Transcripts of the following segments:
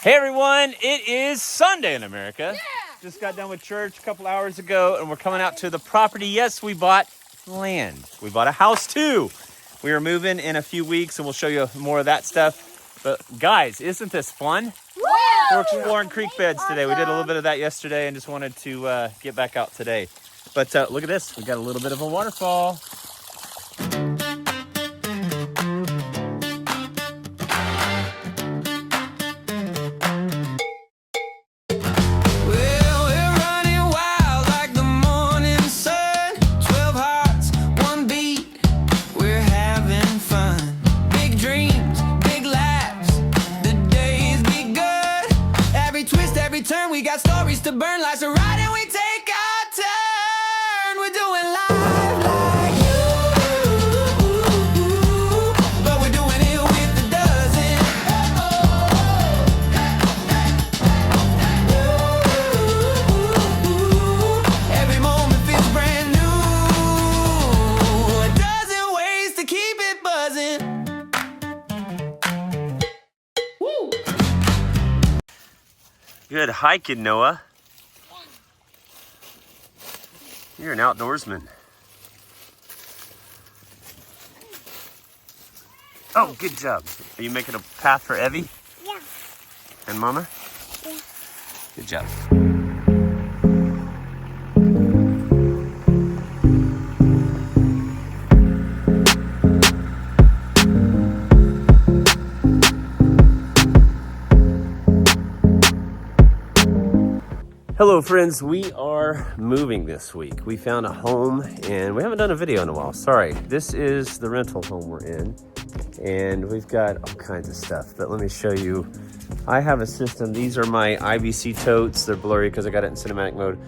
Hey everyone, it is Sunday in America. Yeah. Just got done with church a couple hours ago and we're coming out to the property. Yes, we bought land. We bought a house too. We are moving in a few weeks and we'll show you more of that stuff. But guys, isn't this fun? Woo! We're exploring creek beds today. We did a little bit of that yesterday and just wanted to get back out today. But look at this, we got a little bit of a waterfall. We got stories to burn, lights are right, and we take our turn. We're doing life like you, but we're doing it with a dozen. Every moment feels brand new. A dozen ways to keep it buzzing. Woo! Good hiking, Noah. You're an outdoorsman. Oh, good job. Are you making a path for Evie? Yeah. And Mama? Yeah. Good job. Hello friends, we are moving this week. We found a home and we haven't done a video in a while, sorry. This is the rental home we're in and we've got all kinds of stuff, but let me show you. I have a system, these are my IBC totes. They're blurry because I got it in cinematic mode.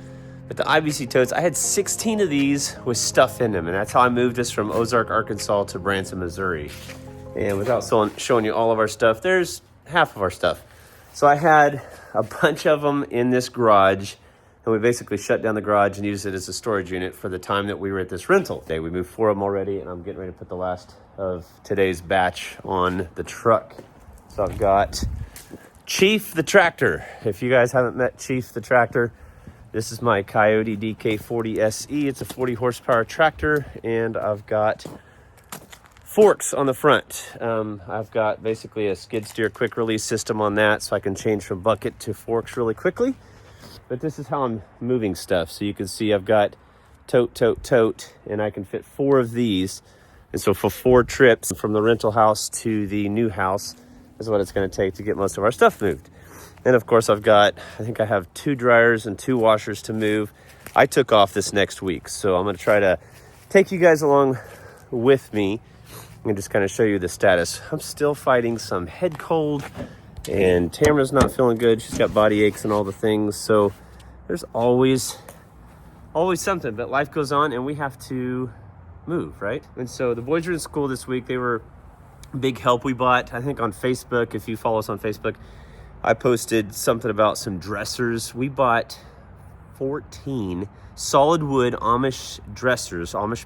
But the IBC totes, I had 16 of these with stuff in them and that's how I moved us from Ozark, Arkansas to Branson, Missouri. And without showing you all of our stuff, there's half of our stuff. So I had a bunch of them in this garage, and we basically shut down the garage and used it as a storage unit for the time that we were at this rental. We moved 4 of them already, and I'm getting ready to put the last of today's batch on the truck. So I've got Chief the tractor. If you guys haven't met Chief the tractor, this is my Coyote DK40 SE. It's a 40 horsepower tractor, and I've got forks on the front. I've got basically a skid steer quick release system on that so I can change from bucket to forks really quickly. But this is how I'm moving stuff. So you can see I've got tote, and I can fit 4 of these. And so for 4 trips from the rental house to the new house is what it's going to take to get most of our stuff moved. And of course I have 2 dryers and 2 washers to move. I took off this next week, so I'm going to try to take you guys along with me and just kind of show you the status. I'm still fighting some head cold and Tamara's not feeling good. She's got body aches and all the things. So there's always something, but life goes on and we have to move, right? And so the boys are in school this week. They were big help. We bought, I think on Facebook, if you follow us on Facebook, I posted something about some dressers. We bought 14 solid wood Amish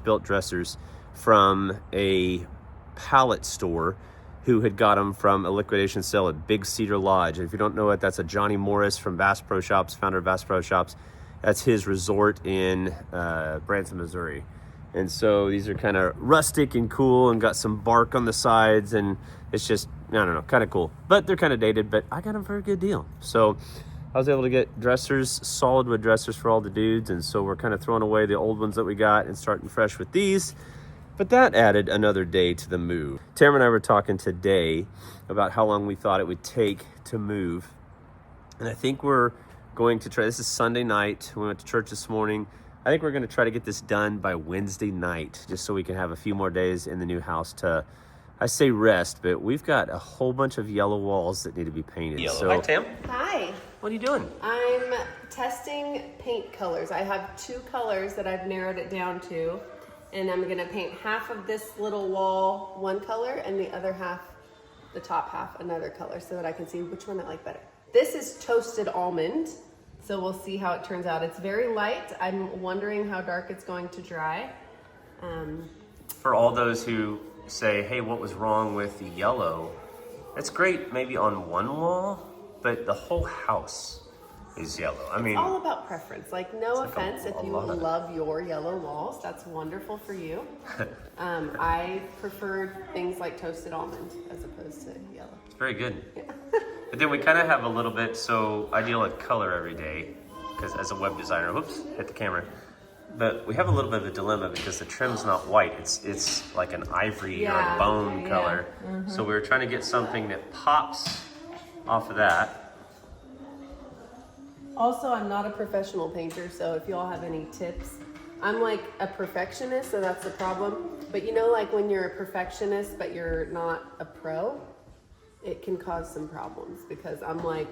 built dressers from a pallet store who had got them from a liquidation sale at Big Cedar Lodge. And if you don't know it, that's a Johnny Morris from Bass Pro Shops, founder of Bass Pro Shops. That's his resort in Branson, Missouri. And so these are kind of rustic and cool and got some bark on the sides, and it's just, I don't know, kind of cool. But they're kind of dated, but I got them for a good deal. So I was able to get dressers, solid wood dressers for all the dudes, and so we're kind of throwing away the old ones that we got and starting fresh with these. But that added another day to the move. Tamara and I were talking today about how long we thought it would take to move. And I think we're going to try, this is Sunday night. We went to church this morning. I think we're going to try to get this done by Wednesday night, just so we can have a few more days in the new house to, I say rest, but we've got a whole bunch of yellow walls that need to be painted. Yellow. So, hi, Tam. Hi. What are you doing? I'm testing paint colors. I have 2 colors that I've narrowed it down to, and I'm gonna paint half of this little wall one color and the other half, the top half, another color, so that I can see which one I like better. This is toasted almond, so we'll see how it turns out. It's very light. I'm wondering how dark it's going to dry. For all those who say, hey, what was wrong with the yellow? It's great maybe on one wall, but the whole house is yellow. I mean, All about preference. Like, no offense if you lot of it. love your yellow walls, that's wonderful for you. I prefer things like toasted almond as opposed to yellow. it's very good. But then we kind of have a little bit, so I deal with color every day, because as a web designer, whoops, hit the camera. But we have a little bit of a dilemma because the trim's not white. It's like an ivory or a bone color. So we were trying to get something that pops off of that. Also, I'm not a professional painter, so if y'all have any tips, I'm like a perfectionist, so that's the problem. But you know, like when you're a perfectionist, but you're not a pro, it can cause some problems because I'm like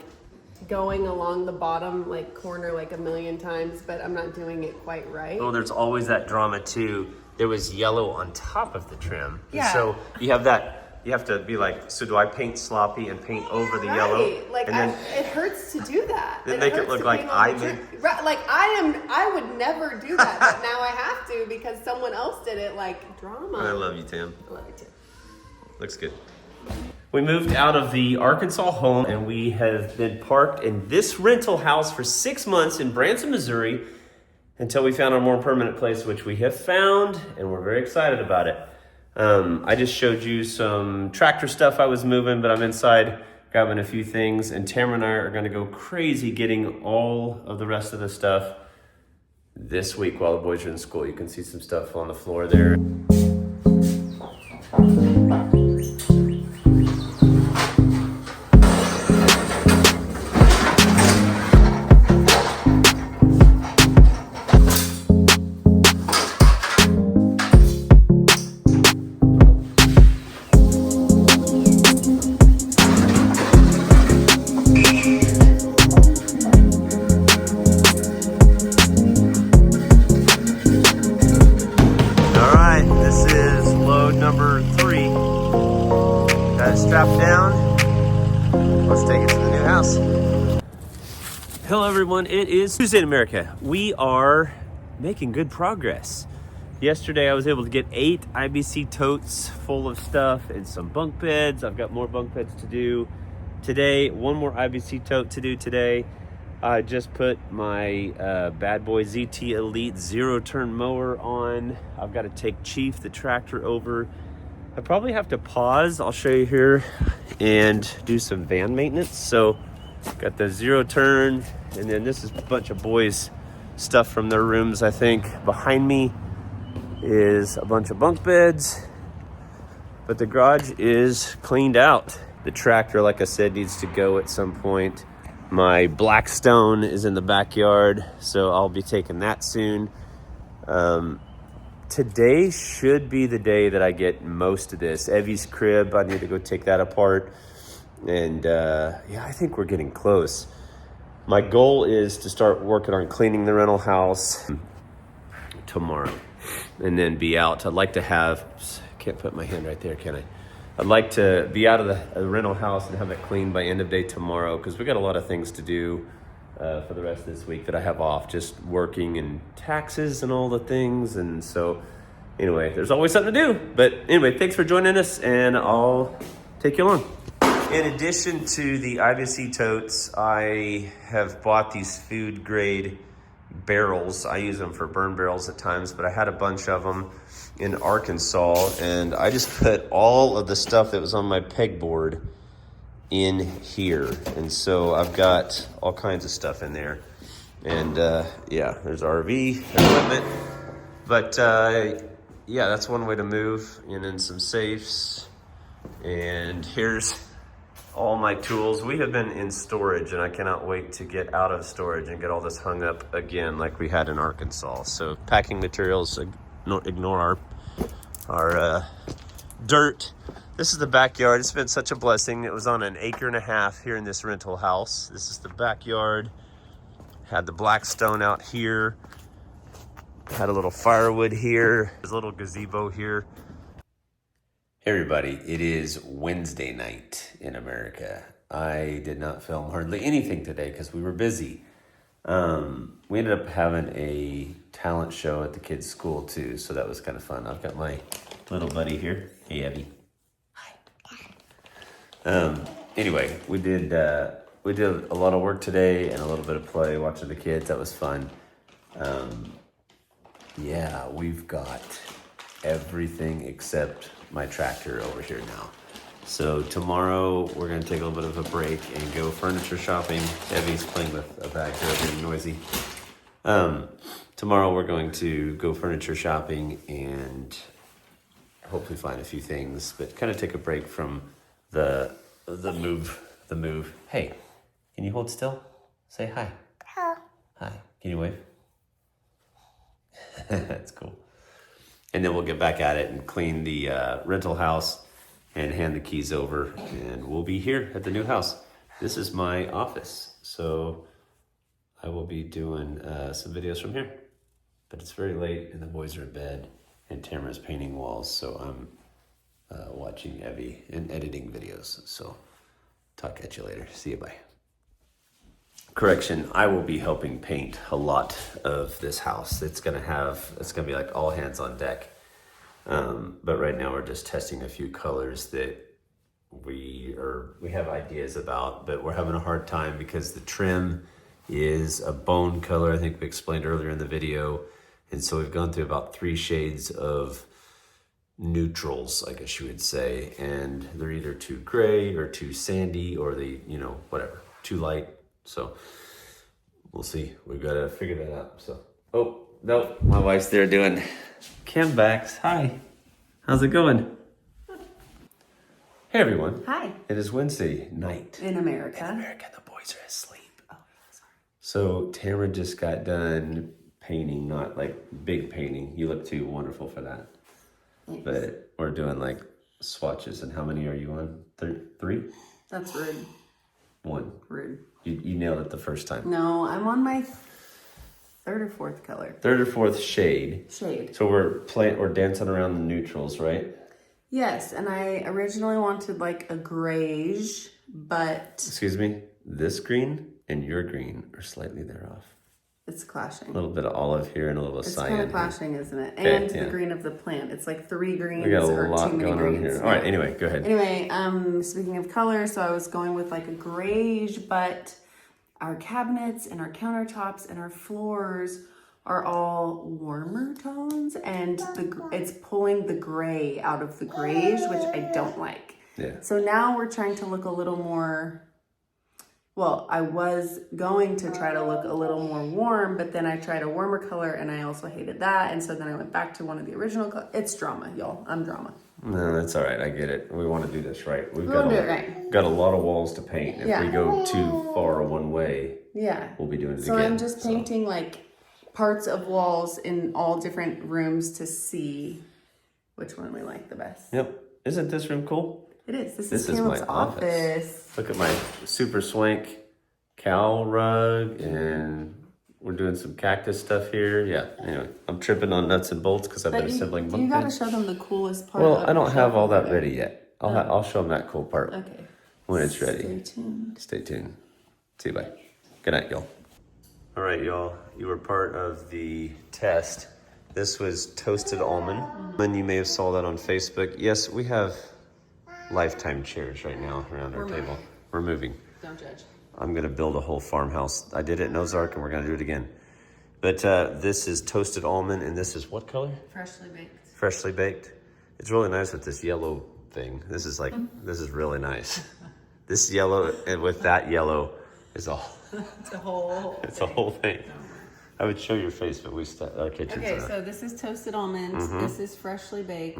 going along the bottom like corner like a million times, but I'm not doing it quite right. Well, there's always that drama too. There was yellow on top of the trim. Yeah. And so you have that, you have to be like, so do I paint sloppy and paint over the yellow? Like and then, it hurts to do that. Then make it hurts look to like paint on I the did. trim. Right, like I would never do that, but now I have to because someone else did it. Like drama. I love you, Tim. I love you too. Looks good. We moved out of the Arkansas home and we have been parked in this rental house for 6 months in Branson, Missouri until we found our more permanent place, which we have found, and we're very excited about it. I just showed you some tractor stuff I was moving, but I'm inside grabbing a few things, and Tamara and I are gonna go crazy getting all of the rest of the stuff this week while the boys are in school. You can see some stuff on the floor there. Strapped down. Let's take it to the new house. Hello everyone, it is Tuesday in America. We are making good progress. Yesterday I was able to get 8 IBC totes full of stuff and some bunk beds. I've got more bunk beds to do today. One more IBC tote to do today. I just put my bad boy ZT Elite 0-turn mower on. I've got to take Chief, the tractor, over. I probably have to pause, I'll show you here, and do some van maintenance. So got the 0-turn, and then this is a bunch of boys' stuff from their rooms, I think. Behind me is a bunch of bunk beds, but the garage is cleaned out. The tractor, like I said, needs to go at some point. My Blackstone is in the backyard, so I'll be taking that soon. Today should be the day that I get most of this. Evie's crib, I need to go take that apart. And yeah, I think we're getting close. My goal is to start working on cleaning the rental house tomorrow and then be out. I'd like to have, can't put my hand right there, can I? I'd like to be out of the rental house and have it cleaned by end of day tomorrow, because we got a lot of things to do for the rest of this week that I have off, just working and taxes and all the things. And so anyway, there's always something to do. But anyway, thanks for joining us, and I'll take you along. In addition to the IBC totes, I have bought these food grade barrels. I use them for burn barrels at times, but I had a bunch of them in Arkansas, and I just put all of the stuff that was on my pegboard in here. And so I've got all kinds of stuff in there. And yeah, there's RV equipment. But yeah, that's one way to move. And then some safes. And here's all my tools. We have been in storage, and I cannot wait to get out of storage and get all this hung up again like we had in Arkansas. So packing materials, ignore our dirt. This is the backyard. It's been such a blessing. It was on an 1.5 acres here in this rental house. This is the backyard. Had the Blackstone out here. Had a little firewood here. There's a little gazebo here. Hey everybody, it is Wednesday night in America. I did not film hardly anything today because we were busy. We ended up having a talent show at the kids' school too, so that was kind of fun. I've got my little buddy here. Hey, Abby. Anyway, we did we did a lot of work today and a little bit of play watching the kids. That was fun. Yeah, we've got everything except my tractor over here now. So tomorrow we're gonna take a little bit of a break and go furniture shopping. Evie's playing with a bag here, getting noisy. Tomorrow we're going to go furniture shopping and hopefully find a few things, but kind of take a break from the move. Hey, can you hold still? Say hi. Hello. Hi. Can you wave? That's cool. And then we'll get back at it and clean the rental house and hand the keys over, and we'll be here at the new house. This is my office, so I will be doing some videos from here. But it's very late and the boys are in bed and Tamara's painting walls, so I'm watching Evie and editing videos. So talk at you later. See you, bye. Correction, I will be helping paint a lot of this house. It's gonna be like all hands on deck. But right now we're just testing a few colors that we have ideas about, but we're having a hard time because the trim is a bone color. I think we explained earlier in the video. And so we've gone through about 3 shades of neutrals, I guess you would say. And they're either too gray or too sandy or whatever, too light. So we'll see. We've got to figure that out. So, oh, no, my wife's there doing cam backs. Hi, how's it going? Hey, everyone. Hi. It is Wednesday night. In America. The boys are asleep. Oh, sorry. So Tamara just got done painting, not like big painting. You look too wonderful for that. Thanks. But we're doing like swatches. And how many are you on? 3? That's rude. 1. Rude. You nailed it the first time. No, I'm on my 3rd or 4th color. 3rd or 4th shade. Shade. So we're dancing around the neutrals, right? Yes, and I originally wanted like a grayish, but Excuse me. This green and your green are slightly there off. it's clashing. A little bit of olive here and a little It's cyan. kind of here. clashing, isn't it? Okay, And yeah. the green of the plant. It's like 3 greens We got a or lot too many going on greens. here. All right. Anyway, go ahead. Anyway, speaking of color, so I was going with like a grayish, but our cabinets and our countertops and our floors are all warmer tones, and it's pulling the gray out of the grayish, which I don't like. Yeah. So now we're trying to look a little more, well, I was going to try to look a little more warm, but then I tried a warmer color and I also hated that. And so then I went back to one of the original colors. It's drama, y'all. I'm drama. No, that's all right. I get it. We want to do this right. We've We'll do it right. got a lot of walls to paint. If Yeah. we go too far one way, Yeah. we'll be doing it So again. I'm just painting like parts of walls in all different rooms to see which one we like the best. Yep. Isn't this room cool? It is. This This is is my Caleb's office. office. Look at my super swank cowl rug, and we're doing some cactus stuff here. Yeah. Anyway, I'm tripping on nuts and bolts because I've been assembling you bunk gotta beds. show them the coolest part. Well, of I don't the have all that show. ready yet. I'll show them that cool part Okay. when it's ready. Stay tuned. Stay tuned. See you, bye. Good night, y'all. All right, y'all. You were part of the test. This was toasted almond. And you may have saw that on Facebook. Yes, we have lifetime chairs right now around our table. We're moving. Don't judge. I'm gonna build a whole farmhouse. I did it in Ozark and we're gonna do it again. But this is toasted almond, and this is what color? Freshly baked. Freshly baked. It's really nice with this yellow thing. This is this is really nice. This yellow and with that yellow is all. It's a whole. It's a whole thing. I would show your face, but our kitchen's Okay, so this is toasted almonds. Mm-hmm. This is freshly baked.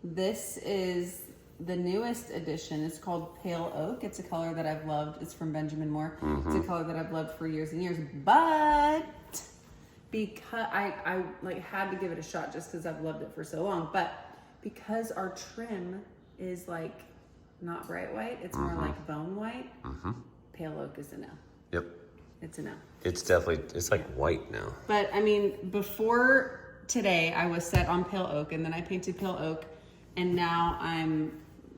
This is the newest edition. It's called Pale Oak. It's a color that I've loved. It's from Benjamin Moore. Mm-hmm. It's a color that I've loved for years and years. But because I like had to give it a shot just because I've loved it for so long. But because our trim is like not bright white, it's more like bone white. Pale Oak is a no. Yep. It's a no. It's definitely, it's like white now. But I mean, before today, I was set on Pale Oak, and then I painted Pale Oak, and now I'm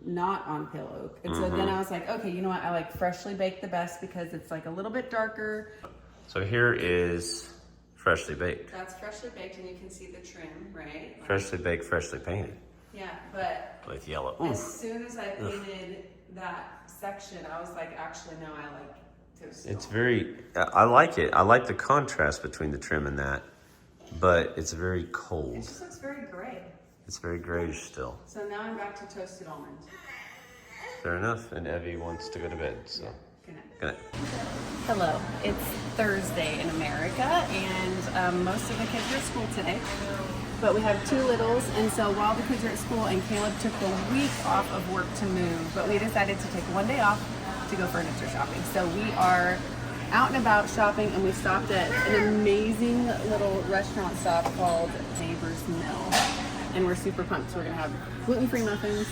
not on Pale Oak. And so then I was like, okay, you know what? I like freshly baked the best because it's like a little bit darker. So here is freshly baked. That's freshly baked, and you can see the trim, right? Like, Freshly baked, freshly painted. yeah, but With yellow. as soon as I painted that section, I was like, actually, no, I like It's very, I like it. I like the contrast between the trim and that, but it's very cold. It just looks very gray. It's very grayish still. So now I'm back to toasted almond. Fair enough. And Evie wants to go to bed, so. Good night. Good night. Hello, it's Thursday in America, and most of the kids are at school today. But we have 2 littles, and so while the kids are at school, and Caleb took the week off of work to move, but we decided to take one day off to go furniture shopping. So we are out and about shopping, and we stopped at an amazing little restaurant stop called Neighbor's Mill. And we're super pumped. So we're gonna have gluten-free muffins,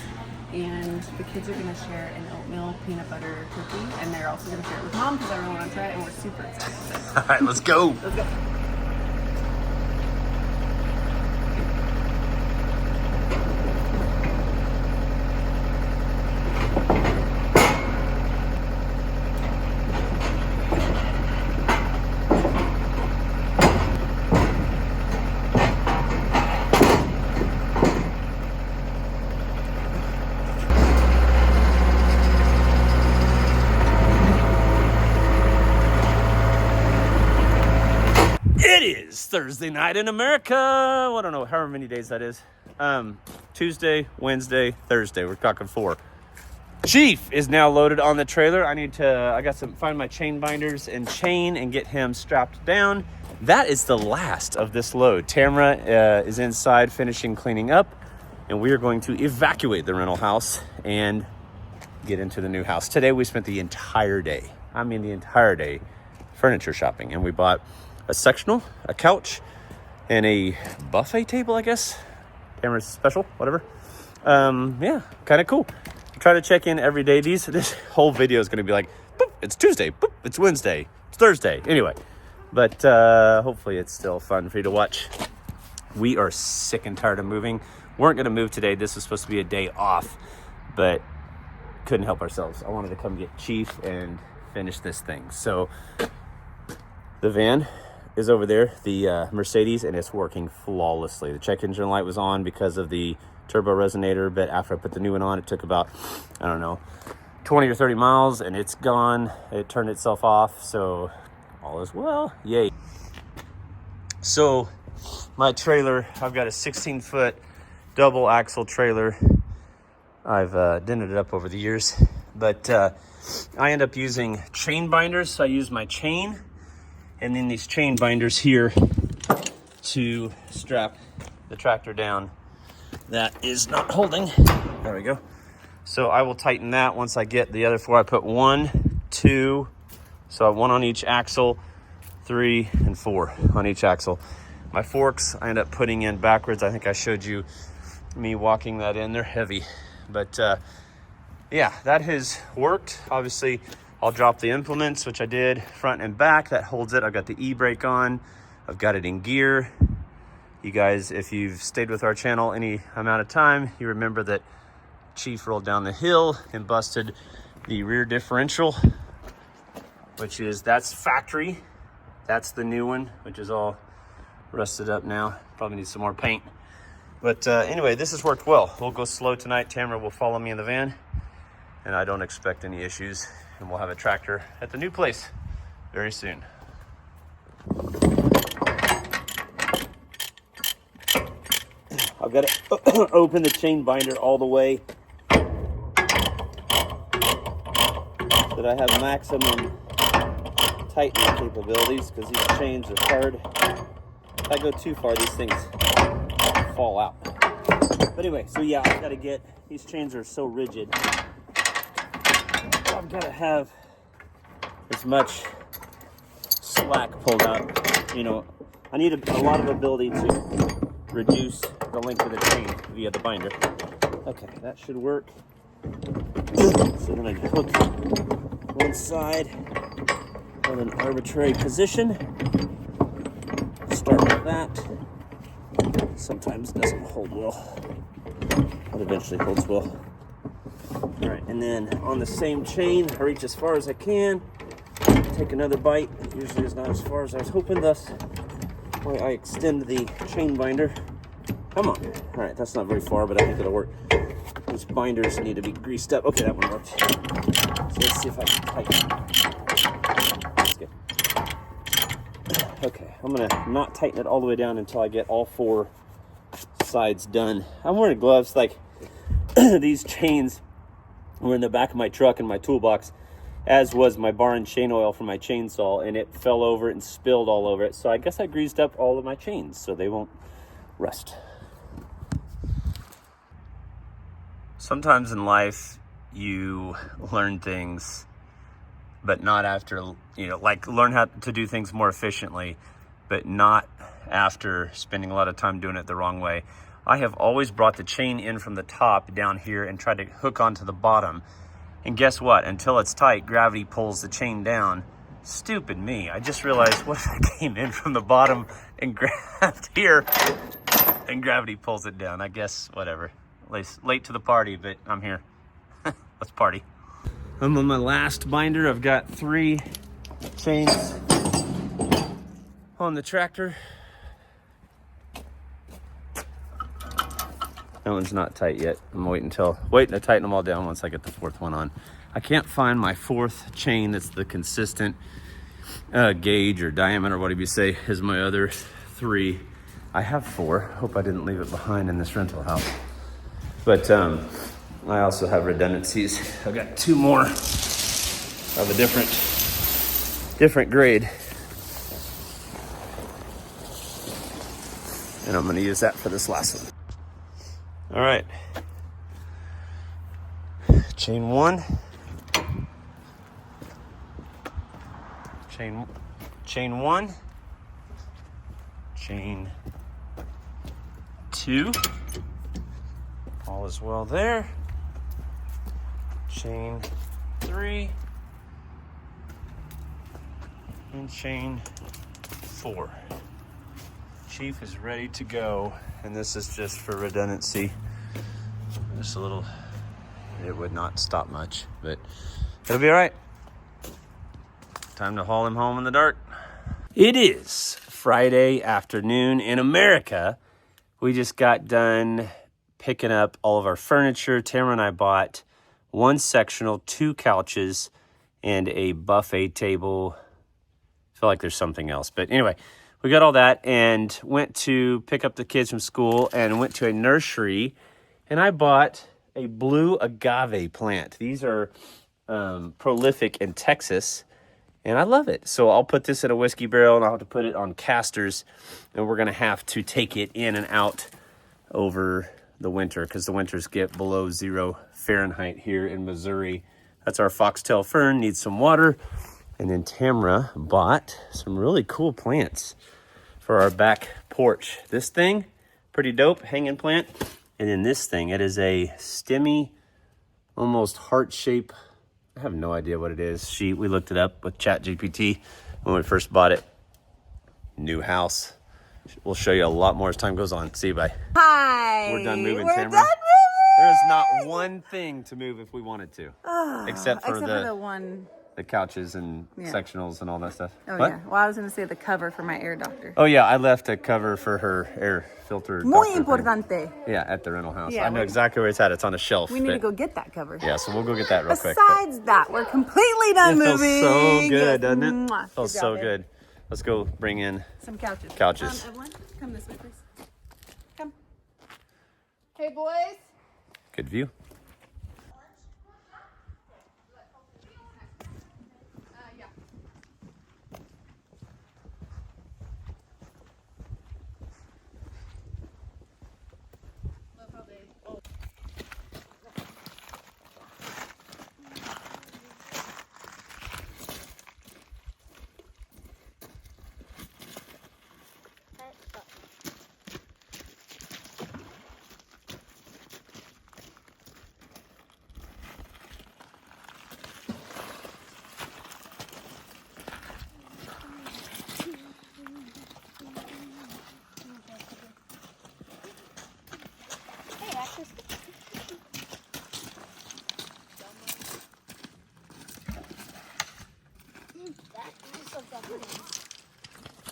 and the kids are gonna share an oatmeal peanut butter cookie, and they're also gonna share it with mom because I really want to try it, and we're super excited. All right, let's go. Let's go. It is Thursday night in America. I don't know, however many days that is. Tuesday, Wednesday, Thursday. We're talking 4. Chief is now loaded on the trailer. I got to find my chain binders and chain and get him strapped down. That is the last of this load. Tamara is inside finishing cleaning up, and we are going to evacuate the rental house and get into the new house. Today we spent the entire day, furniture shopping, and we bought a sectional, a couch, and a buffet table, I guess. Tamara's special, whatever. Yeah, kind of cool. Try to check in every day. This whole video is going to be like, boop, it's Tuesday, boop, it's Wednesday, it's Thursday. Anyway, but hopefully it's still fun for you to watch. We are sick and tired of moving. Weren't going to move today. This was supposed to be a day off, but couldn't help ourselves. I wanted to come get Chief and finish this thing. So the van is over there, the Mercedes, and it's working flawlessly. The check engine light was on because of the turbo resonator, but after I put the new one on, it took about, 20 or 30 miles, and it's gone. It turned itself off, so all is well. Yay. So my trailer, I've got a 16-foot double axle trailer. I've dented it up over the years, but I end up using chain binders. So I use my chain and then these chain binders here to strap the tractor down. That is not holding. There we go. So I will tighten that once I get the other 4. I put 1, 2, so I have 1 on each axle, 3 and 4 on each axle. My forks I end up putting in backwards. I think I showed you me walking that in. They're heavy, but yeah, that has worked. Obviously I'll drop the implements, which I did front and back. That holds it. I've got the e-brake on. I've got it in gear. You guys, if you've stayed with our channel any amount of time, you remember that Chief rolled down the hill and busted the rear differential, that's factory. That's the new one, which is all rusted up now. Probably needs some more paint. But anyway, this has worked well. We'll go slow tonight. Tamara will follow me in the van, and I don't expect any issues. And we'll have a tractor at the new place very soon. I've got to open the chain binder all the way so that I have maximum tightening capabilities, because these chains are hard. If I go too far, these things fall out. But anyway, so yeah, I've got to get, these chains are so rigid. I've got to have as much slack pulled up. I need a lot of ability to reduce the length of the chain via the binder. Okay, that should work. So then I hook one side in an arbitrary position. Start with that. Sometimes it doesn't hold well, but eventually holds well. All right, and then on the same chain, I reach as far as I can. Take another bite. Usually is not as far as I was hoping, thus why I extend the chain binder. Come on. All right, that's not very far, but I think it'll work. Those binders need to be greased up. Okay, that one worked. So let's see if I can tighten. I'm gonna not tighten it all the way down until I get all 4 sides done. I'm wearing gloves. Like these chains were in the back of my truck in my toolbox, as was my bar and chain oil for my chainsaw, and it fell over and spilled all over it. So I guess I greased up all of my chains so they won't rust. Sometimes in life you learn things, but not after, like learn how to do things more efficiently, but not after spending a lot of time doing it the wrong way. I have always brought the chain in from the top down here and tried to hook onto the bottom. And guess what? Until it's tight, gravity pulls the chain down. Stupid me. I just realized, what if I came in from the bottom and grabbed here and gravity pulls it down? I guess, whatever. At least late to the party, but I'm here. Let's party. I'm on my last binder. I've got 3 chains on the tractor. That one's not tight yet. I'm waiting to tighten them all down once I get the 4th one on. I can't find my 4th chain that's the consistent gauge or diameter, whatever you say, is my other 3. I have 4. Hope I didn't leave it behind in this rental house. But I also have redundancies. I've got 2 more of a different grade. And I'm gonna use that for this last one. All right, chain 1, chain 1, chain 2, all is well there, chain 3, and chain 4. Chief is ready to go, and this is just for redundancy. Just a little, it would not stop much, but it'll be all right. Time to haul him home in the dark. It is Friday afternoon in America. We just got done picking up all of our furniture. Tamara and I bought 1 sectional, 2 couches, and a buffet table. I feel like there's something else, but anyway, we got all that and went to pick up the kids from school and went to a nursery, and I bought a blue agave plant. These are prolific in Texas, and I love it. So I'll put this in a whiskey barrel, and I'll have to put it on casters, and we're gonna have to take it in and out over the winter because the winters get below 0 Fahrenheit here in Missouri. That's our foxtail fern, needs some water. And then Tamara bought some really cool plants for our back porch. This thing, pretty dope, hanging plant. And then this thing, it is a stemmy, almost heart shape. I have no idea what it is. We looked it up with ChatGPT when we first bought it. New house. We'll show you a lot more as time goes on. See you, bye. Hi. We're done moving, We're Tamara. done moving. There's not one thing to move if we wanted to. Except for the one. the couches and sectionals and all that stuff. Oh, what? yeah. Well, I was going to say the cover for my air doctor. Oh, yeah. I left a cover for her air filter. Muy doctor importante. thing. Yeah, at the rental house. Yeah, I know exactly where it's at. It's on a shelf. We need to go get that cover. Yeah, so we'll go get that real quick. Besides that, we're completely done moving. It feels so good, doesn't it? Mwah. Feels Good so job, good. Let's go bring in some couches. Couches. Evelyn, come this way, please. Come. Hey, boys. good view.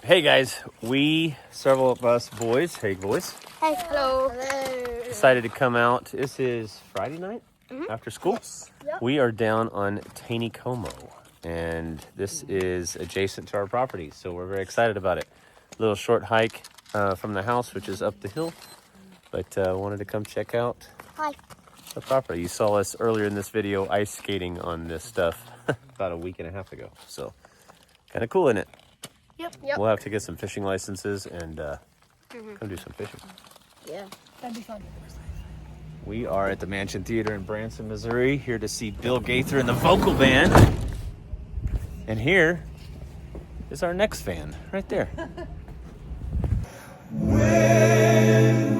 Hey guys, several of us boys, hey boys, Hey, hello. decided to come out. This is Friday night after school. Yep. We are down on Taneycomo, and this is adjacent to our property, so we're very excited about it. little short hike from the house, which is up the hill. But wanted to come check out the property. You saw us earlier in this video ice skating on this stuff about a week and a half ago. So kind of cool, isn't it? Yep. We'll have to get some fishing licenses and come do some fishing. Yeah. That'd be fun. We are at the Mansion Theater in Branson, Missouri, here to see Bill Gaither and the vocal band. And here is our next fan, right there. When